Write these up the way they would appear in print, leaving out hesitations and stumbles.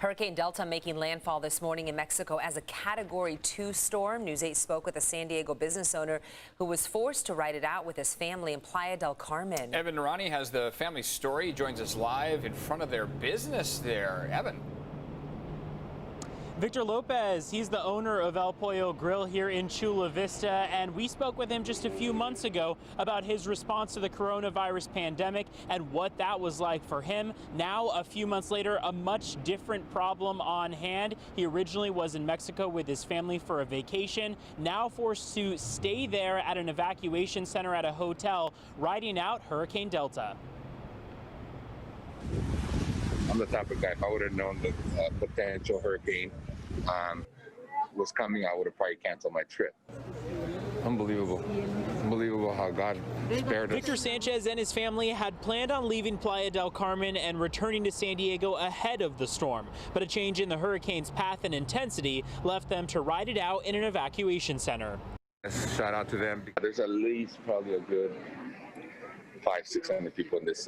Hurricane Delta making landfall this morning in Mexico as a Category 2 storm. News 8 spoke with a San Diego business owner who was forced to ride it out with his family in Playa del Carmen. Evan Narani has the family story. He joins us live in front of their business there. Evan. Victor Lopez, he's the owner of El Pollo Grill here in Chula Vista, and we spoke with him just a few months ago about his response to the coronavirus pandemic and what that was like for him. Now, a few months later, a much different problem on hand. He originally was in Mexico with his family for a vacation, now forced to stay there at an evacuation center at a hotel, riding out Hurricane Delta. I'm the type of guy, if I would have known the potential hurricane was coming, I would have probably canceled my trip. Unbelievable. Unbelievable how God spared us. Victor Sanchez and his family had planned on leaving Playa del Carmen and returning to San Diego ahead of the storm. But a change in the hurricane's path and intensity left them to ride it out in an evacuation center. Shout out to them. There's at least probably a good 500-600 people in this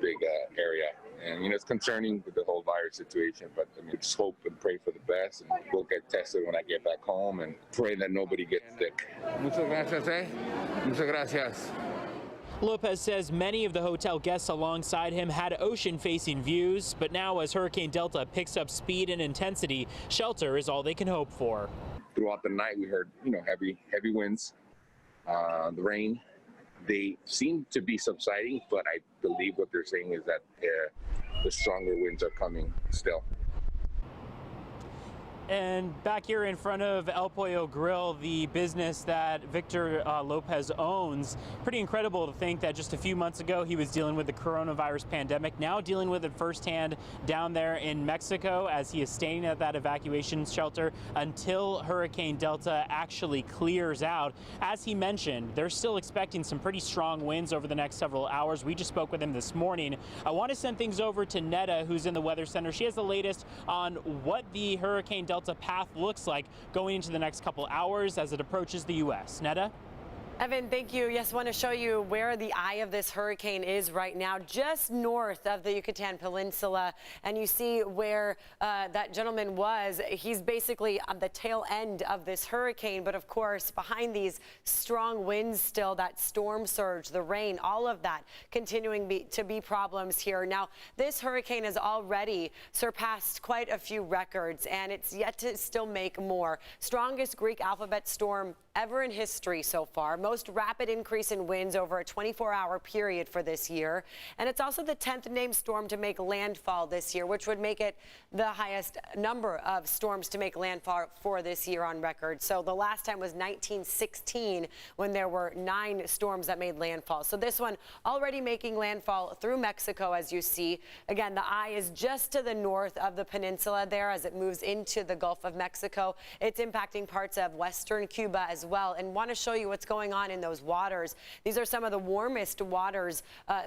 big area. And, you know, it's concerning with the whole virus situation, but I mean, just hope and pray for the best, and we'll get tested when I get back home and pray that nobody gets sick. Muchas gracias, eh? Muchas gracias. Lopez says many of the hotel guests alongside him had ocean-facing views, but now as Hurricane Delta picks up speed and intensity, shelter is all they can hope for. Throughout the night, we heard, you know, heavy winds, the rain. They seem to be subsiding, but I believe what they're saying is that the stronger winds are coming still. And back here in front of El Pollo Grill, the business that Victor Lopez owns, pretty incredible to think that just a few months ago he was dealing with the coronavirus pandemic, now dealing with it firsthand down there in Mexico as he is staying at that evacuation shelter until Hurricane Delta actually clears out. As he mentioned, they're still expecting some pretty strong winds over the next several hours. We just spoke with him this morning. I want to send things over to Netta, who's in the Weather Center. She has the latest on what the Hurricane Delta path looks like going into the next couple hours as it approaches the U.S. Netta? Evan, thank you. Yes, I want to show you where the eye of this hurricane is right now, just north of the Yucatan Peninsula. And you see where that gentleman was. He's basically on the tail end of this hurricane. But of course, behind these strong winds still, that storm surge, the rain, all of that continuing to be problems here. Now, this hurricane has already surpassed quite a few records, and it's yet to still make more. Strongest Greek alphabet storm ever in history so far. Most rapid increase in winds over a 24-hour period for this year. And it's also the 10th named storm to make landfall this year, which would make it the highest number of storms to make landfall for this year on record. So the last time was 1916 when there were 9 storms that made landfall. So this one already making landfall through Mexico, as you see. Again, the eye is just to the north of the peninsula there as it moves into the Gulf of Mexico. It's impacting parts of western Cuba as well, and want to show you what's going on in those waters. These are some of the warmest waters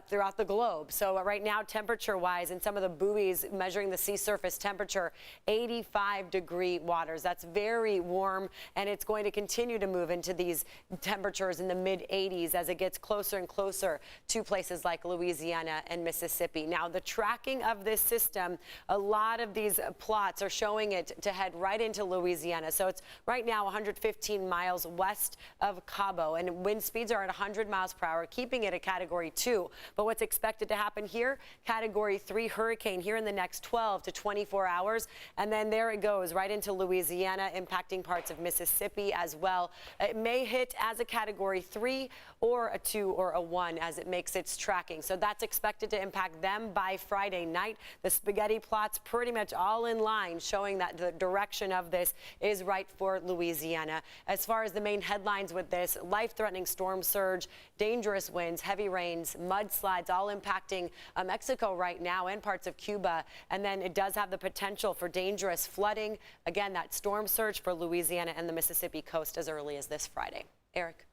throughout the globe. So right now, temperature-wise, in some of the buoys measuring the sea surface temperature, 85-degree waters. That's very warm, and it's going to continue to move into these temperatures in the mid-80s as it gets closer and closer to places like Louisiana and Mississippi. Now, the tracking of this system, a lot of these plots are showing it to head right into Louisiana. So it's right now 115 miles west of Cabo, and wind speeds are at 100 miles per hour, keeping it a Category 2. But what's expected to happen here, Category 3 hurricane here in the next 12 to 24 hours, and then there it goes right into Louisiana, impacting parts of Mississippi as well. It may hit as a Category 3 or a 2 or a 1 as it makes its tracking. So that's expected to impact them by Friday night. The spaghetti plots pretty much all in line, showing that the direction of this is right for Louisiana. As far as the main headlines with this, life-threatening storm surge, dangerous winds, heavy rains, mudslides, all impacting Mexico right now and parts of Cuba. And then it does have the potential for dangerous flooding. Again, that storm surge for Louisiana and the Mississippi coast as early as this Friday. Eric.